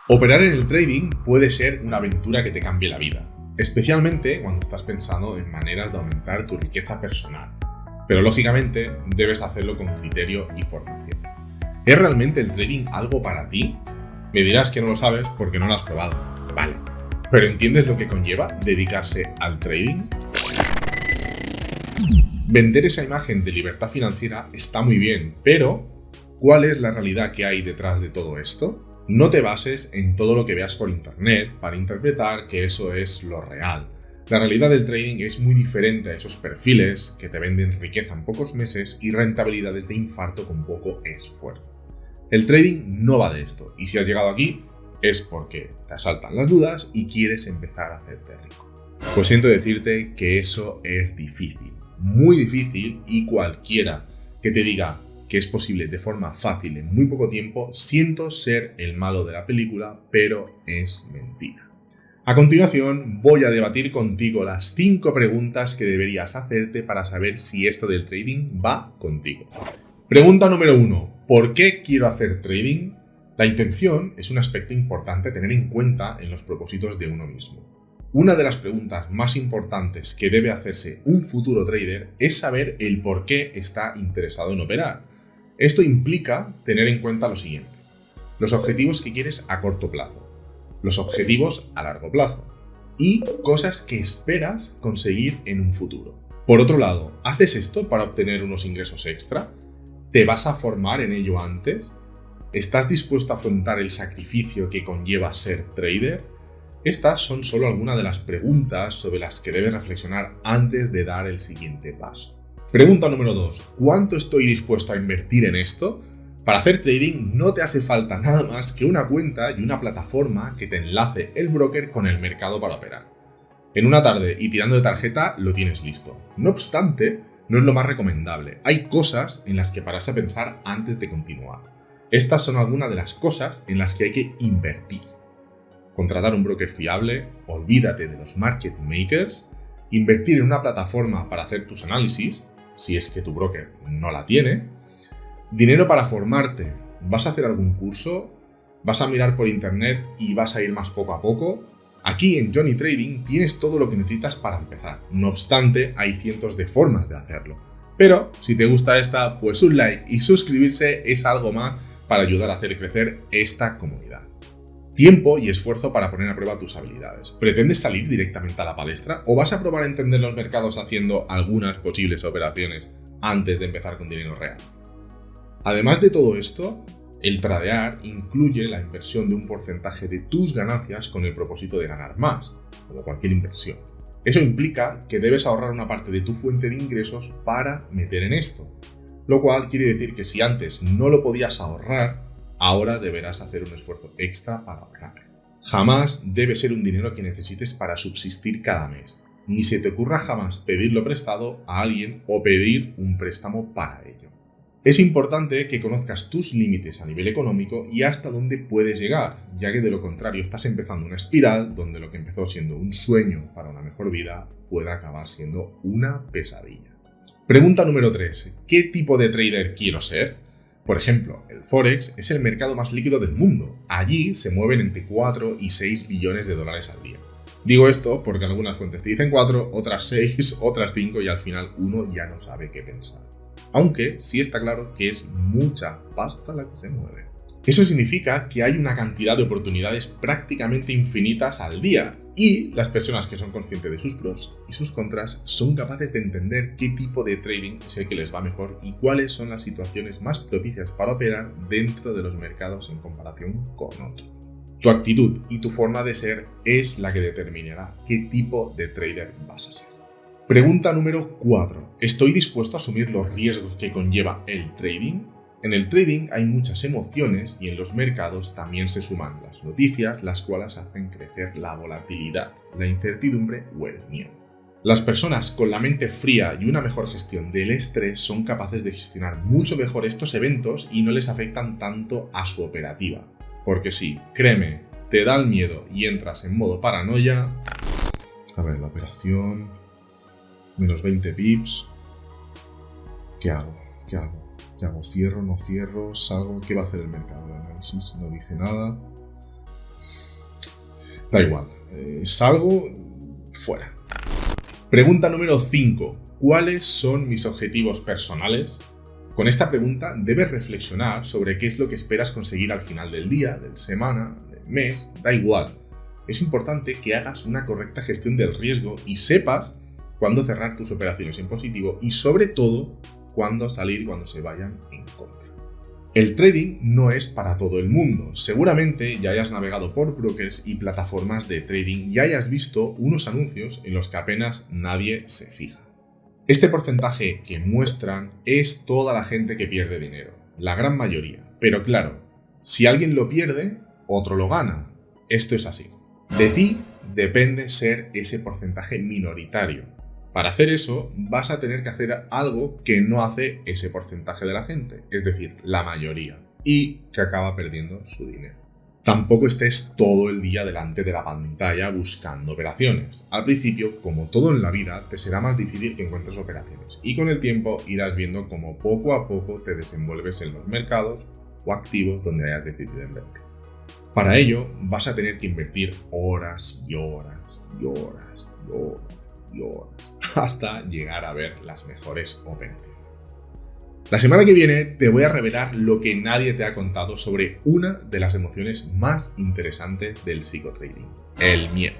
Operar en el trading puede ser una aventura que te cambie la vida, especialmente cuando estás pensando en maneras de aumentar tu riqueza personal. Pero lógicamente debes hacerlo con criterio y formación. ¿Es realmente el trading algo para ti? Me dirás que no lo sabes porque no lo has probado. Vale. ¿Pero entiendes lo que conlleva dedicarse al trading? Vender esa imagen de libertad financiera está muy bien, pero ¿cuál es la realidad que hay detrás de todo esto? No te bases en todo lo que veas por internet para interpretar que eso es lo real. La realidad del trading es muy diferente a esos perfiles que te venden riqueza en pocos meses y rentabilidades de infarto con poco esfuerzo. El trading no va de esto, y si has llegado aquí es porque te asaltan las dudas y quieres empezar a hacerte rico. Pues siento decirte que eso es difícil, muy difícil, y cualquiera que te diga que es posible de forma fácil en muy poco tiempo, siento ser el malo de la película, pero es mentira. A continuación voy a debatir contigo las 5 preguntas que deberías hacerte para saber si esto del trading va contigo. Pregunta número 1. ¿Por qué quiero hacer trading? La intención es un aspecto importante a tener en cuenta en los propósitos de uno mismo. Una de las preguntas más importantes que debe hacerse un futuro trader es saber el por qué está interesado en operar. Esto implica tener en cuenta lo siguiente: los objetivos que quieres a corto plazo, los objetivos a largo plazo y cosas que esperas conseguir en un futuro. Por otro lado, ¿haces esto para obtener unos ingresos extra? ¿Te vas a formar en ello antes? ¿Estás dispuesto a afrontar el sacrificio que conlleva ser trader? Estas son solo algunas de las preguntas sobre las que debes reflexionar antes de dar el siguiente paso. Pregunta número 2. ¿Cuánto estoy dispuesto a invertir en esto? Para hacer trading no te hace falta nada más que una cuenta y una plataforma que te enlace el broker con el mercado para operar. En una tarde y tirando de tarjeta lo tienes listo. No obstante, no es lo más recomendable. Hay cosas en las que pararse a pensar antes de continuar. Estas son algunas de las cosas en las que hay que invertir. Contratar un broker fiable, olvídate de los market makers, invertir en una plataforma para hacer tus análisis, si es que tu broker no la tiene, dinero para formarte. ¿Vas a hacer algún curso? ¿Vas a mirar por internet y vas a ir más poco a poco? Aquí en Johnny Trading tienes todo lo que necesitas para empezar. No obstante, hay cientos de formas de hacerlo. Pero si te gusta esta, pues un like y suscribirse es algo más para ayudar a hacer crecer esta comunidad. Tiempo y esfuerzo para poner a prueba tus habilidades. ¿Pretendes salir directamente a la palestra o vas a probar a entender los mercados haciendo algunas posibles operaciones antes de empezar con dinero real? Además de todo esto, el tradear incluye la inversión de un porcentaje de tus ganancias con el propósito de ganar más, como cualquier inversión. Eso implica que debes ahorrar una parte de tu fuente de ingresos para meter en esto, lo cual quiere decir que si antes no lo podías ahorrar, ahora deberás hacer un esfuerzo extra para ahorrar. Jamás debe ser un dinero que necesites para subsistir cada mes. Ni se te ocurra jamás pedirlo prestado a alguien o pedir un préstamo para ello. Es importante que conozcas tus límites a nivel económico y hasta dónde puedes llegar, ya que de lo contrario estás empezando una espiral donde lo que empezó siendo un sueño para una mejor vida puede acabar siendo una pesadilla. Pregunta número 3. ¿Qué tipo de trader quiero ser? Por ejemplo, el Forex es el mercado más líquido del mundo. Allí se mueven entre 4 y 6 billones de dólares al día. Digo esto porque algunas fuentes te dicen 4, otras 6, otras 5 y al final uno ya no sabe qué pensar. Aunque sí está claro que es mucha pasta la que se mueve. Eso significa que hay una cantidad de oportunidades prácticamente infinitas al día y las personas que son conscientes de sus pros y sus contras son capaces de entender qué tipo de trading es el que les va mejor y cuáles son las situaciones más propicias para operar dentro de los mercados en comparación con otros. Tu actitud y tu forma de ser es la que determinará qué tipo de trader vas a ser. Pregunta número 4. ¿Estoy dispuesto a asumir los riesgos que conlleva el trading? En el trading hay muchas emociones y en los mercados también se suman las noticias, las cuales hacen crecer la volatilidad, la incertidumbre o el miedo. Las personas con la mente fría y una mejor gestión del estrés son capaces de gestionar mucho mejor estos eventos y no les afectan tanto a su operativa. Porque sí, créeme, te da el miedo y entras en modo paranoia. A ver, la operación, menos 20 pips. ¿Qué hago? ¿Qué hago? ¿Cierro? ¿No cierro? ¿Salgo? ¿Qué va a hacer el mercado? El análisis no dice nada. Da igual, salgo fuera. Pregunta número 5. ¿Cuáles son mis objetivos personales? Con esta pregunta debes reflexionar sobre qué es lo que esperas conseguir al final del día, de la semana, del mes, da igual. Es importante que hagas una correcta gestión del riesgo y sepas cuándo cerrar tus operaciones en positivo y sobre todo cuándo salir cuando se vayan en contra. El trading no es para todo el mundo. Seguramente ya hayas navegado por brokers y plataformas de trading y hayas visto unos anuncios en los que apenas nadie se fija. Este porcentaje que muestran es toda la gente que pierde dinero, la gran mayoría. Pero claro, si alguien lo pierde, otro lo gana. Esto es así. De ti depende ser ese porcentaje minoritario. Para hacer eso, vas a tener que hacer algo que no hace ese porcentaje de la gente, es decir, la mayoría, y que acaba perdiendo su dinero. Tampoco estés todo el día delante de la pantalla buscando operaciones. Al principio, como todo en la vida, te será más difícil que encuentres operaciones, y con el tiempo irás viendo cómo poco a poco te desenvuelves en los mercados o activos donde hayas decidido invertir. Para ello, vas a tener que invertir horas y horas y horas y horas y horas hasta llegar a ver las mejores operaciones. La semana que viene te voy a revelar lo que nadie te ha contado sobre una de las emociones más interesantes del psicotrading, el miedo.